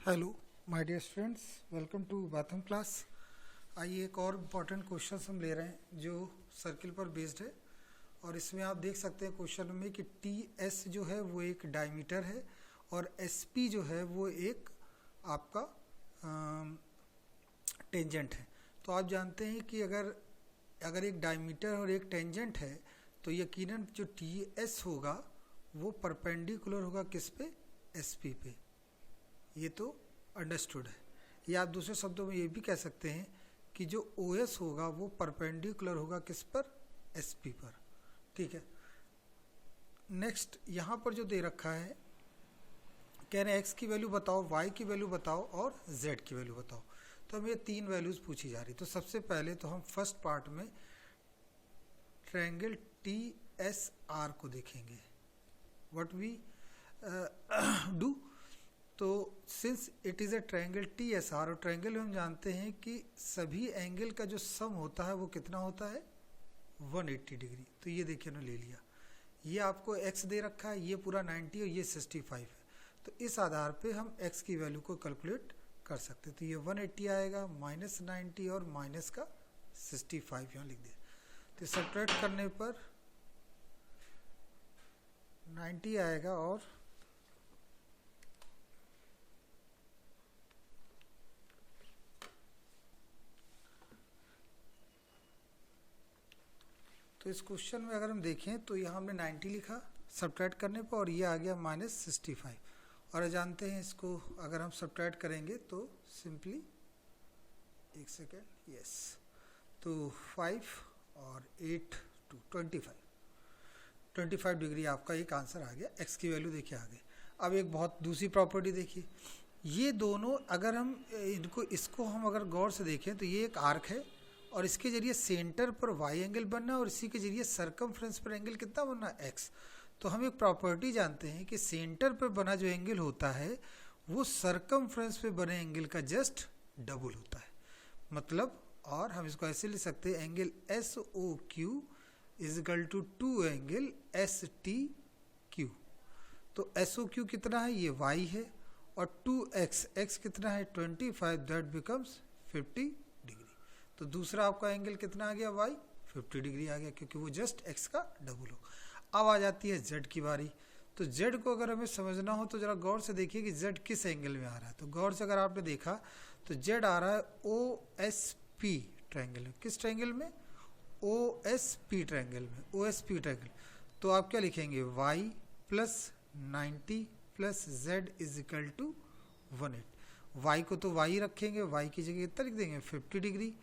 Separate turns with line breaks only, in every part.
Hello my dear students, welcome to Batham class. आइए एक और इम्पॉर्टेंट क्वेश्चन हम ले रहे हैं जो सर्किल पर बेस्ड है। और इसमें आप देख सकते हैं क्वेश्चन में कि टी एस जो है वो एक डायमीटर है और एस पी जो है वो एक आपका टेंजेंट है। तो आप जानते हैं कि अगर एक डायमीटर और एक टेंजेंट है तो यकीनन जो टी एस होगा वो परपेंडिकुलर होगा किस पे, एस पी पे। ये तो अंडरस्टूड है। या आप दूसरे शब्दों में ये भी कह सकते हैं कि जो ओ एस होगा वो परपेंडिकुलर होगा किस पर, एस पी पर। ठीक है। नेक्स्ट यहाँ पर जो दे रखा है, कह रहे हैं एक्स की वैल्यू बताओ, वाई की वैल्यू बताओ और जेड की वैल्यू बताओ। तो हमें ये तीन वैल्यूज पूछी जा रही। तो सबसे पहले तो हम फर्स्ट पार्ट में ट्रायंगल टी एस आर को देखेंगे। व्हाट वी डू, तो since it is a triangle T S R, और ट्रायंगल में हम जानते हैं कि सभी एंगल का जो सम होता है वो कितना होता है, 180 डिग्री। तो ये देखिए ना, ले लिया। ये आपको x दे रखा है, ये पूरा 90 और ये 65 है। तो इस आधार पे हम x की वैल्यू को कैलकुलेट कर सकते हैं। तो ये 180 आएगा, माइनस 90 और माइनस का 65 यहाँ लिख दिया। तो सब्ट्रैक्ट करने पर 90 आएगा और तो इस क्वेश्चन में अगर हम देखें तो यहाँ हमने 90 लिखा सब्ट्रैक्ट करने पर और ये आ गया माइनस 65। और जानते हैं इसको अगर हम सब्ट्रैक्ट करेंगे तो सिंपली, एक सेकेंड, यस, तो 5 और 8 टू 25 डिग्री आपका एक आंसर आ गया। एक्स की वैल्यू देखिए आगे। अब एक बहुत दूसरी प्रॉपर्टी देखिए, ये दोनों अगर हम इसको हम अगर गौर से देखें तो ये एक आर्क है और इसके जरिए सेंटर पर वाई एंगल बनना है और इसी के जरिए सरकमफ्रेंस पर एंगल कितना बनना है, एक्स। तो हम एक प्रॉपर्टी जानते हैं कि सेंटर पर बना जो एंगल होता है वो सरकमफ्रेंस पे बने एंगल का जस्ट डबल होता है। मतलब, और हम इसको ऐसे लिख सकते हैं, angle S O Q is equal to 2 angle S T Q. तो एस ओ क्यू कितना है, ये वाई है, और 2x, x कितना है 25, दैट बिकम्स 50 डिग्री। तो दूसरा आपका एंगल कितना आ गया, y 50 डिग्री आ गया, क्योंकि वो जस्ट x का डबल हो। अब आ जाती है z की बारी। तो z को अगर हमें समझना हो तो जरा गौर से देखिए कि z किस एंगल में आ रहा है। तो गौर से अगर आपने देखा तो z आ रहा है ओ एस पी ट्रायंगल में। किस ट्रायंगल में, ओ एस पी ट्रायंगल में, ओ एस पी ट्रायंगल। तो आप क्या लिखेंगे, y plus 90 plus z is equal to 180। y को तो y रखेंगे, y की जगह कितना लिख देंगे, 50 डिग्री,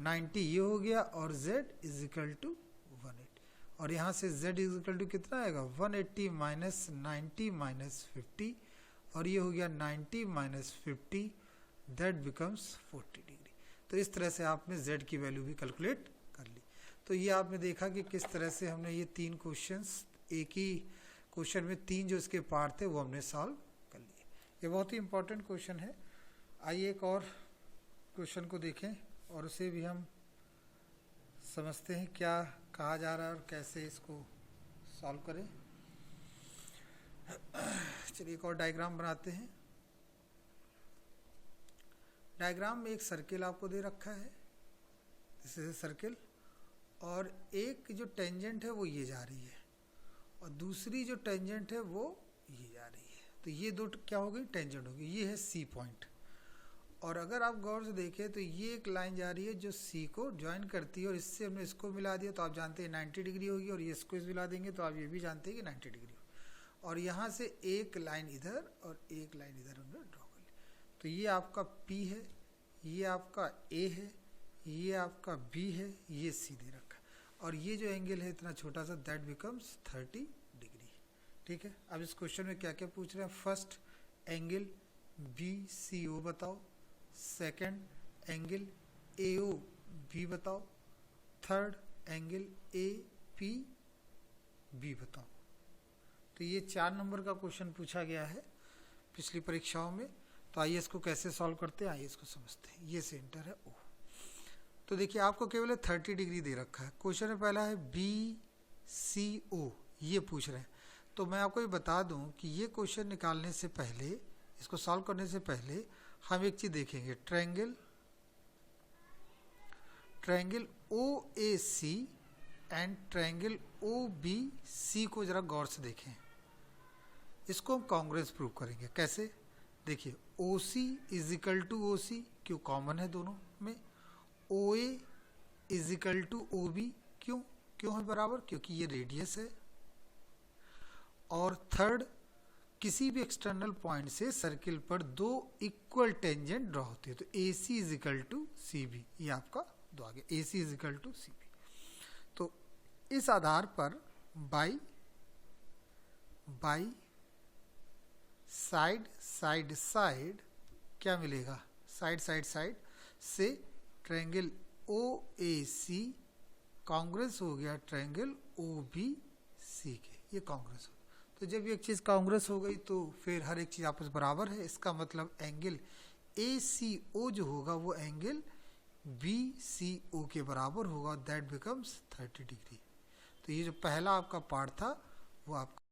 90 ये हो गया और z इज इक्वल टू 180। और यहाँ से z इज इक्वल टू कितना आएगा, 180 माइनस 90 माइनस 50, और ये हो गया 90 माइनस 50, दैट बिकम्स 40 डिग्री। तो इस तरह से आपने z की वैल्यू भी कैलकुलेट कर ली। तो ये आपने देखा कि किस तरह से हमने ये तीन क्वेश्चंस, एक ही क्वेश्चन में तीन जो इसके पार्ट थे वो हमने सॉल्व कर लिए। ये बहुत ही इंपॉर्टेंट क्वेश्चन है। आइए एक और क्वेश्चन को देखें और उसे भी हम समझते हैं क्या कहा जा रहा है और कैसे इसको सॉल्व करें। चलिए एक और डायग्राम बनाते हैं। डायग्राम में एक सर्किल आपको दे रखा है, दिस इज ए सर्किल, और एक जो टेंजेंट है वो ये जा रही है और दूसरी जो टेंजेंट है वो ये जा रही है। तो ये दो क्या हो गई, टेंजेंट हो गई। ये है सी पॉइंट, और अगर आप गौर से देखें तो ये एक लाइन जा रही है जो सी को ज्वाइन करती है, और इससे हमने इसको मिला दिया तो आप जानते हैं 90 डिग्री होगी, और ये इसको मिला देंगे तो आप ये भी जानते हैं कि 90 डिग्री होगी। और यहाँ से एक लाइन इधर और एक लाइन इधर हमने ड्रॉ कर ली। तो ये आपका P है, ये आपका A है, ये आपका B है, ये C दे रखा है, और ये जो एंगल है इतना छोटा सा, दैट बिकम्स 30 डिग्री। ठीक है। अब इस क्वेश्चन में क्या क्या पूछ रहे हैं, फर्स्ट एंगल BCO बताओ, सेकेंड एंगल AOB बताओ, थर्ड एंगल APB बताओ। तो ये 4 नंबर का क्वेश्चन पूछा गया है पिछली परीक्षाओं में। तो आइए इसको कैसे सॉल्व करते हैं, आइए इसको समझते हैं। ये सेंटर है O। तो देखिए आपको केवल 30 डिग्री दे रखा है। क्वेश्चन में पहला है BCO, ये पूछ रहे हैं। तो मैं आपको ये बता दूं कि ये क्वेश्चन निकालने से पहले इसको सॉल्व करने से पहले हम एक चीज देखेंगे, triangle OAC and triangle OBC को जरा गौर से देखें। इसको हम कॉन्ग्रुएंस प्रूव करेंगे। कैसे? देखिए, OC is equal to OC, क्यों कॉमन है दोनों में। OA is equal to OB, क्यों है बराबर, क्योंकि ये रेडियस है। और थर्ड, किसी भी एक्सटर्नल पॉइंट से सर्किल पर दो इक्वल टेंजेंट ड्रॉ होती है, तो AC is equal to CB, ये आपका दो आ गया, AC is equal to CB। तो इस आधार पर बाई साइड क्या मिलेगा, साइड से ट्रायंगल OAC कांग्रेस हो गया ट्रायंगल OBC के, ये कांग्रेस हो। तो जब एक चीज़ कांग्रेस हो गई तो फिर हर एक चीज़ आपस बराबर है। इसका मतलब एंगल ACO जो होगा वो एंगल BCO के बराबर होगा, दैट बिकम्स 30 डिग्री। तो ये जो पहला आपका पार्ट था वो आपका